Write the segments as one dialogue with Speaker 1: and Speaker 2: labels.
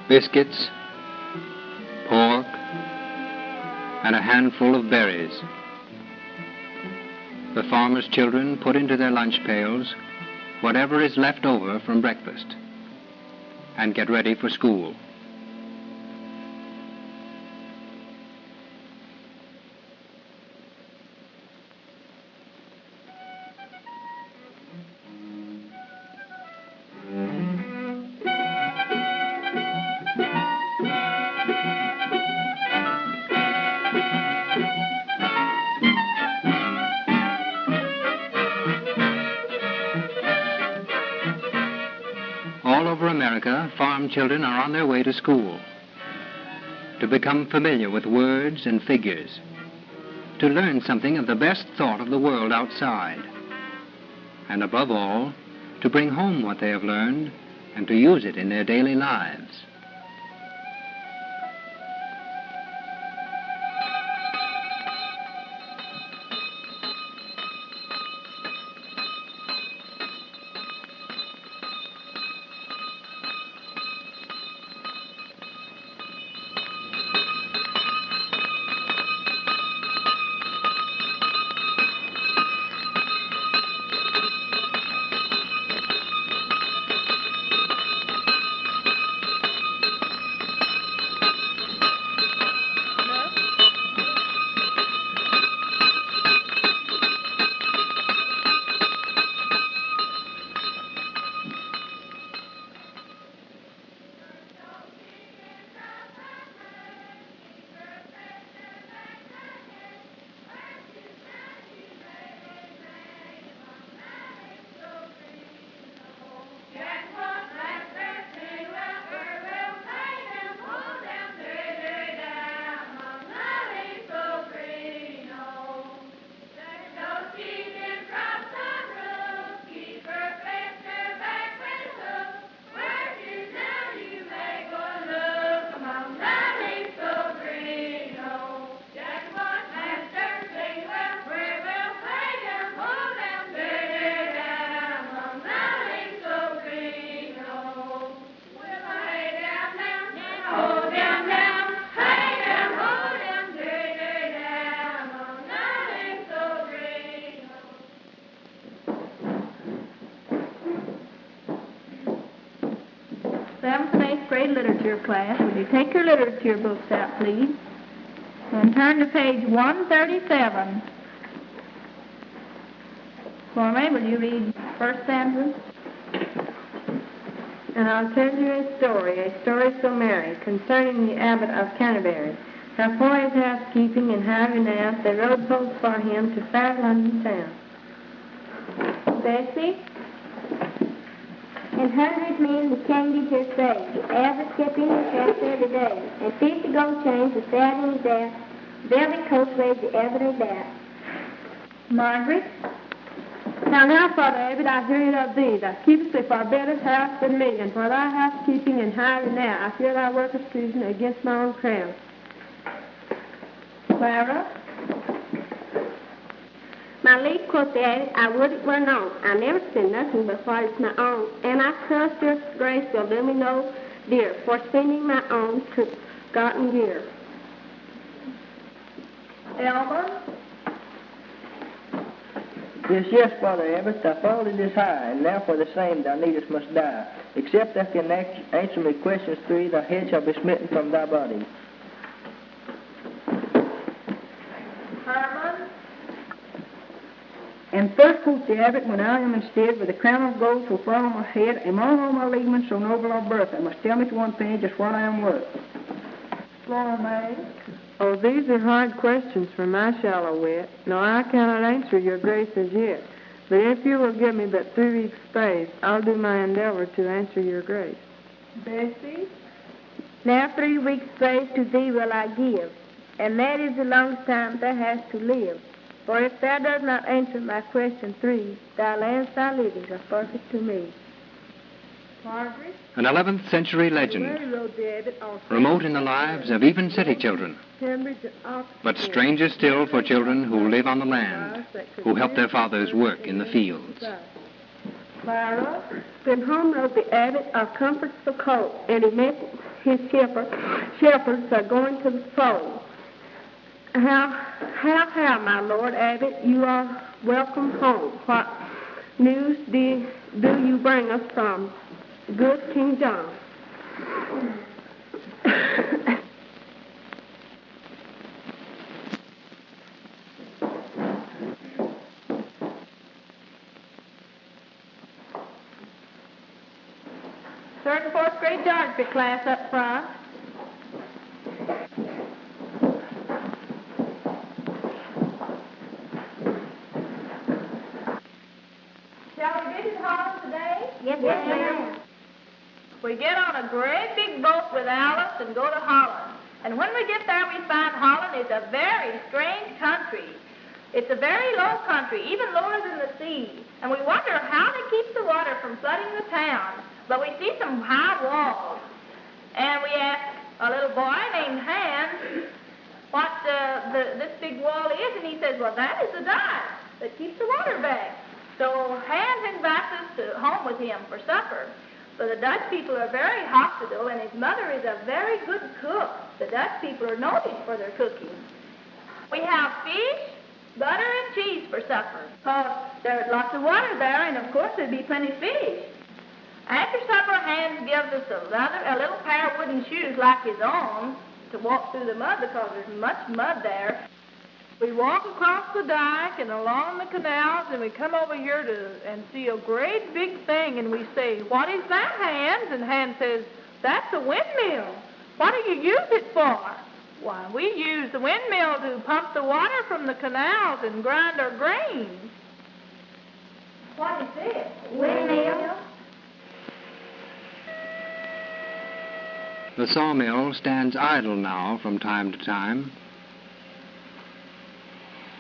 Speaker 1: biscuits, pork, and a handful of berries. The farmers' children put into their lunch pails whatever is left over from breakfast and get ready for school. All over America, farm children are on their way to school, to become familiar with words and figures, to learn something of the best thought of the world outside, and above all, to bring home what they have learned and to use it in their daily lives.
Speaker 2: Seventh and eighth grade literature class, will you take your literature books out, please, and turn to page 137. For me, will you read first stanza?
Speaker 3: And I'll tell you a story so merry, concerning the abbot of Canterbury. How for his housekeeping and how renowned they rode post for him to fair London town.
Speaker 4: Bessie? And 100 men the king did his say, the abbot kept in his house every day, and 50 gold chains were sad in his death, velvet coats raised the everyday death.
Speaker 3: Margaret? Now, Father Abbot, I hear it of thee. Thou keepest thee for a better house than me, and for thy housekeeping and high renown, I fear thy work is treason against my own crown.
Speaker 2: Clara?
Speaker 4: My lead, quoth the abbot, I would it were known. I never spend nothing but what is my own, and I trust your grace will do me no dear for spending my own gotten gear.
Speaker 2: Elmer?
Speaker 5: Yes, Father Abbot, thy fault is high, and now for the same thou needest must die. Except thou can answer me questions 3, thy head shall be smitten from thy body.
Speaker 2: Herman?
Speaker 6: And first, quoth the abbot, when I am instead with a crown of gold so far on my head, among all my ligaments so noble of birth, I must tell me to one penny just what I am worth.
Speaker 2: Flora May?
Speaker 3: Oh, these are hard questions for my shallow wit. No, I cannot answer your grace as yet. But if you will give me but 3 weeks' space, I'll do my endeavor to answer your grace.
Speaker 2: Bessie?
Speaker 4: Now 3 weeks' space to thee will I give, and that is the longest time thou hast to live. For if thou dost not answer my question 3, thy lands thy livings are perfect to me.
Speaker 2: Margaret?
Speaker 1: An 11th century legend, remote in the lives of even city children, but stranger still for children who live on the land, who help their fathers work in the fields.
Speaker 2: Clara?
Speaker 3: Then home rode the abbot of comforts the colt, and he met
Speaker 4: his shepherds are going to the fold. How, my Lord Abbot, you are welcome home. What news do you bring us from good King John?
Speaker 2: Third and fourth grade geography class up front. Shall we visit Holland today?
Speaker 4: Yes, ma'am.
Speaker 2: We get on a great big boat with Alice and go to Holland. And when we get there, we find Holland is a very strange country. It's a very low country, even lower than the sea. And we wonder how they keep the water from flooding the town. But we see some high walls. And we ask a little boy named Hans what this big wall is. And he says, well, that is the dike that keeps the water back. So Hans invites us home with him for supper. But the Dutch people are very hospitable, and his mother is a very good cook. The Dutch people are noted for their cooking. We have fish, butter, and cheese for supper. Because there's lots of water there, and of course there'd be plenty of fish. After supper, Hans gives us a little pair of wooden shoes like his own to walk through the mud because there's much mud there. We walk across the dike and along the canals, and we come over here and see a great big thing, and we say, what is that, Hans? And Hans says, that's a windmill. What do you use it for? Why, we use the windmill to pump the water from the canals and grind our grain. What is it? Windmill?
Speaker 1: The sawmill stands idle now from time to time.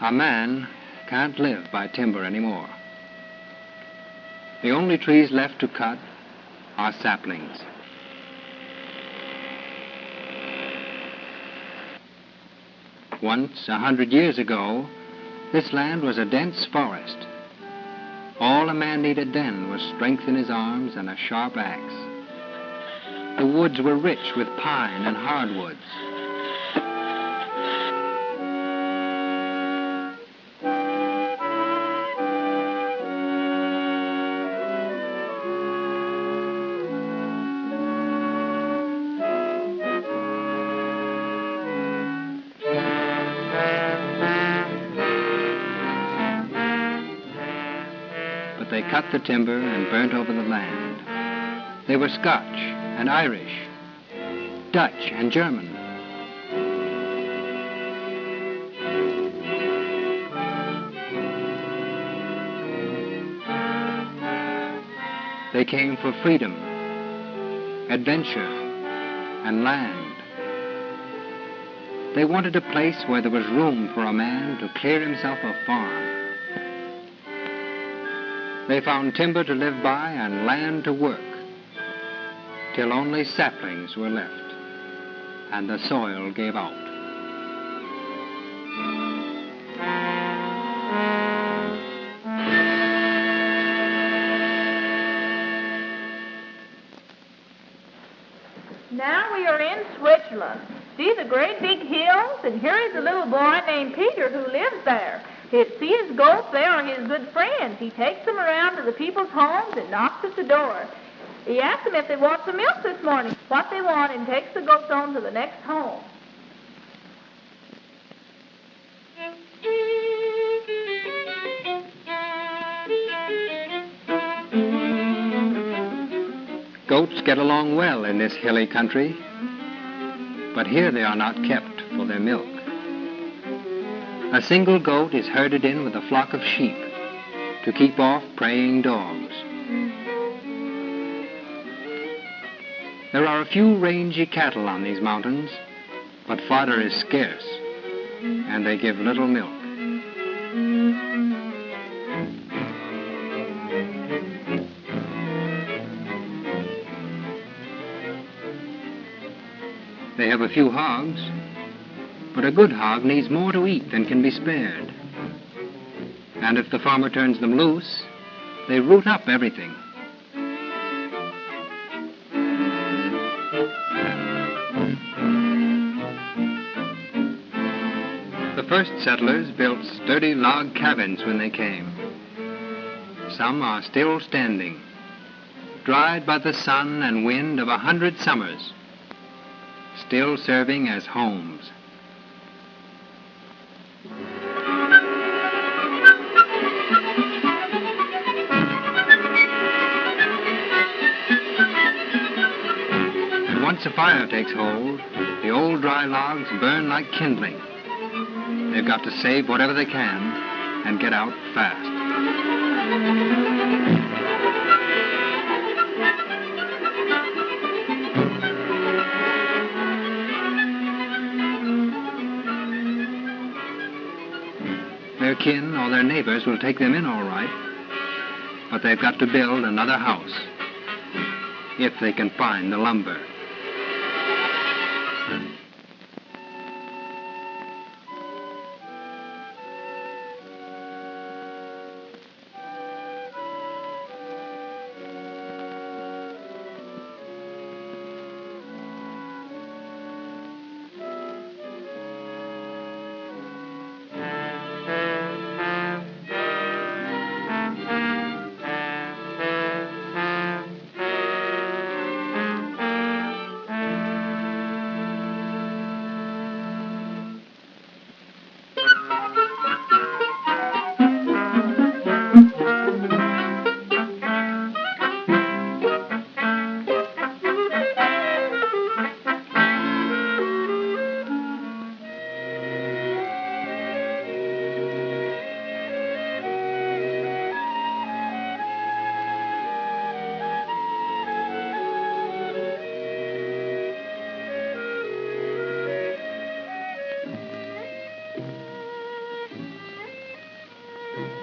Speaker 1: A man can't live by timber anymore. The only trees left to cut are saplings. Once, 100 years ago, this land was a dense forest. All a man needed then was strength in his arms and a sharp axe. The woods were rich with pine and hardwoods. But they cut the timber and burnt over the land. They were Scotch and Irish, Dutch and German. They came for freedom, adventure, and land. They wanted a place where there was room for a man to clear himself a farm. They found timber to live by and land to work, till only saplings were left, and the soil gave out.
Speaker 2: Now we are in Switzerland. See the great big hills? And here is a little boy named Peter who lives there. See his goats, they are his good friends. He takes them around to the people's homes and knocks at the door. He asks them if they want some milk this morning, what they want, and takes the goats on to the next home.
Speaker 1: Goats get along well in this hilly country, but here they are not kept for their milk. A single goat is herded in with a flock of sheep to keep off preying dogs. There are a few rangy cattle on these mountains, but fodder is scarce, and they give little milk. They have a few hogs, but a good hog needs more to eat than can be spared. And if the farmer turns them loose, they root up everything. first settlers built sturdy log cabins when they came. Some are still standing, dried by the sun and wind of 100 summers, still serving as homes. And once a fire takes hold, the old dry logs burn like kindling. They've got to save whatever they can and get out fast. Their kin or their neighbors will take them in all right, but they've got to build another house if they can find the lumber.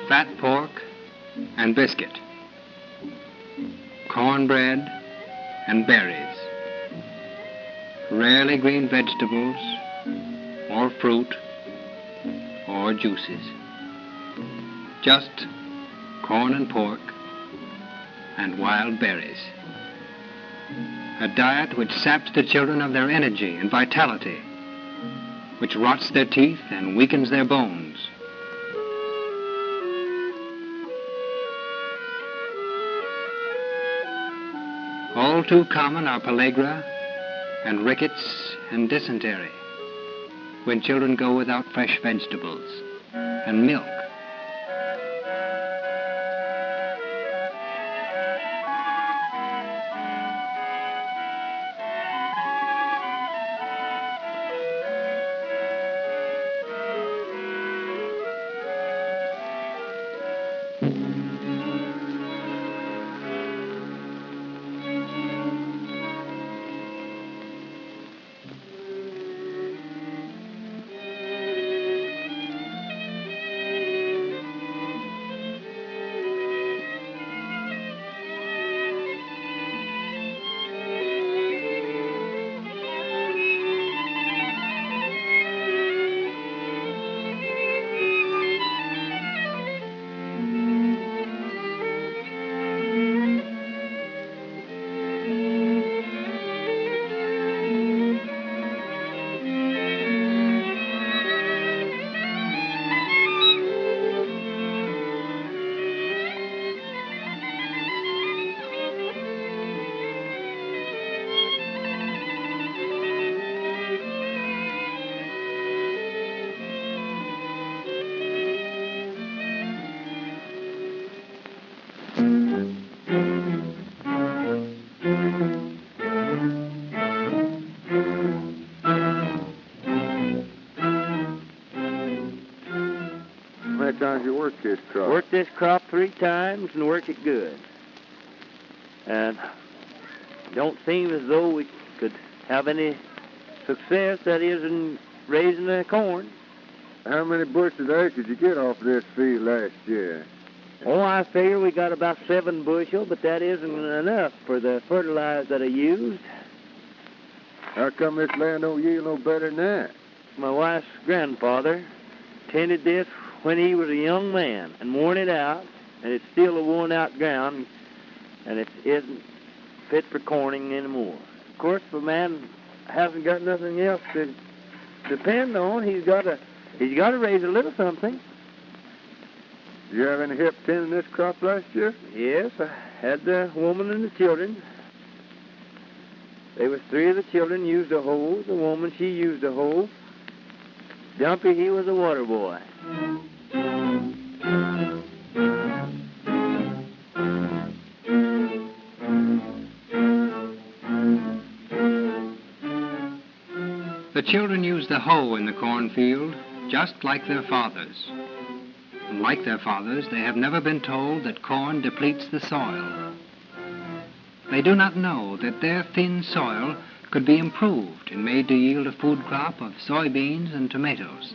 Speaker 1: Fat pork and biscuit, cornbread and berries, rarely green vegetables or fruit or juices, just corn and pork and wild berries. A diet which saps the children of their energy and vitality, which rots their teeth and weakens their bones. All too common are pellagra and rickets and dysentery when children go without fresh vegetables and milk.
Speaker 7: Times you work this crop?
Speaker 8: Work this crop 3 times and work it good. And don't seem as though we could have any success, that is, in raising the corn.
Speaker 7: How many bushels of acres did you get off this field last year?
Speaker 8: Oh, I figure we got about 7 bushel, but that isn't enough for the fertilizer that I used.
Speaker 7: How come this land don't yield no better than that?
Speaker 8: My wife's grandfather tended this when he was a young man and worn it out, and it's still a worn-out ground, and it isn't fit for corning anymore. Of course, if a man hasn't got nothing else to depend on, he's got to He's got to raise a little something.
Speaker 7: Did you have any help tending this crop last year?
Speaker 8: Yes, I had the woman and the children. There was 3 of the children used a hoe. The woman, she used a hoe. Jumpy, he was a water boy.
Speaker 1: The children use the hoe in the cornfield just like their fathers. And like their fathers, they have never been told that corn depletes the soil. They do not know that their thin soil could be improved and made to yield a food crop of soybeans and tomatoes.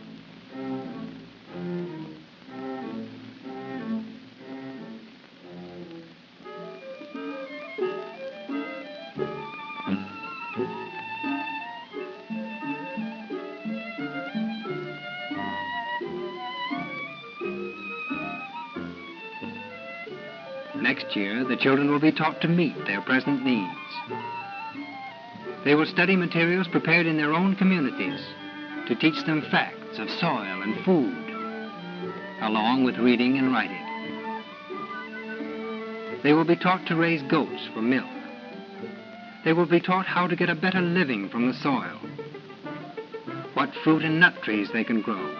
Speaker 1: Next year, the children will be taught to meet their present needs. They will study materials prepared in their own communities to teach them facts of soil and food, along with reading and writing. They will be taught to raise goats for milk. They will be taught how to get a better living from the soil, what fruit and nut trees they can grow.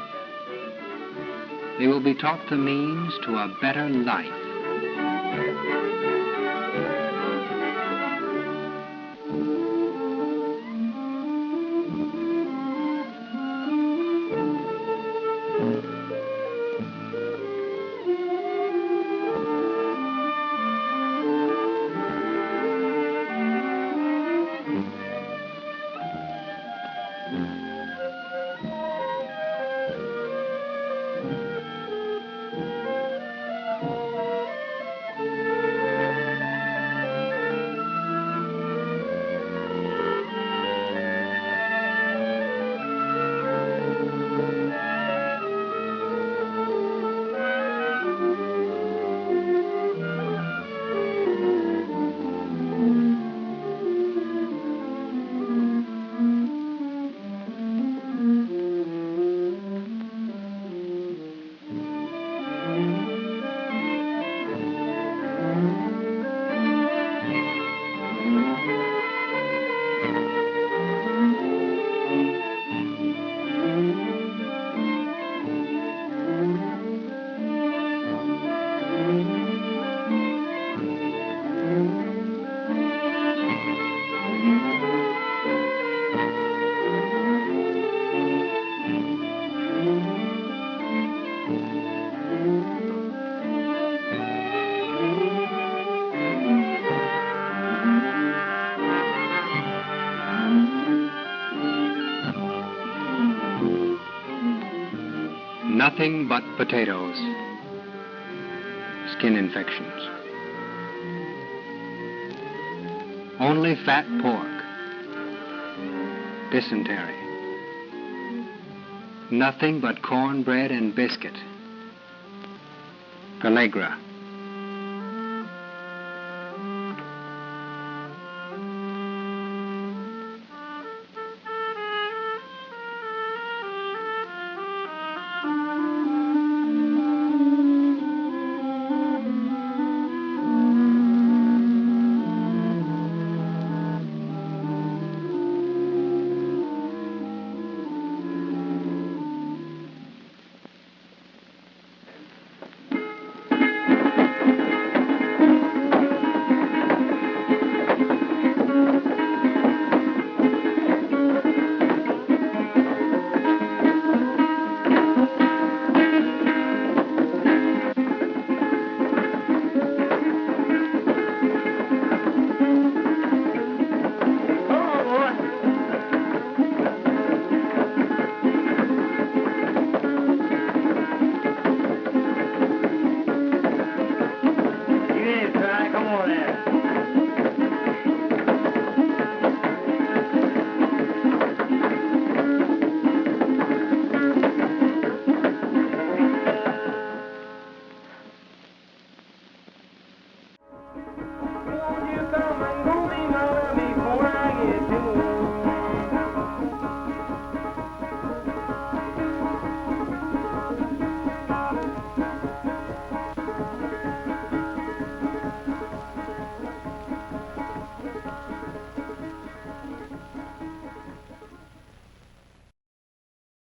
Speaker 1: They will be taught the means to a better life. Nothing but potatoes. Skin infections. Only fat pork. Dysentery. Nothing but cornbread and biscuit. Pellagra.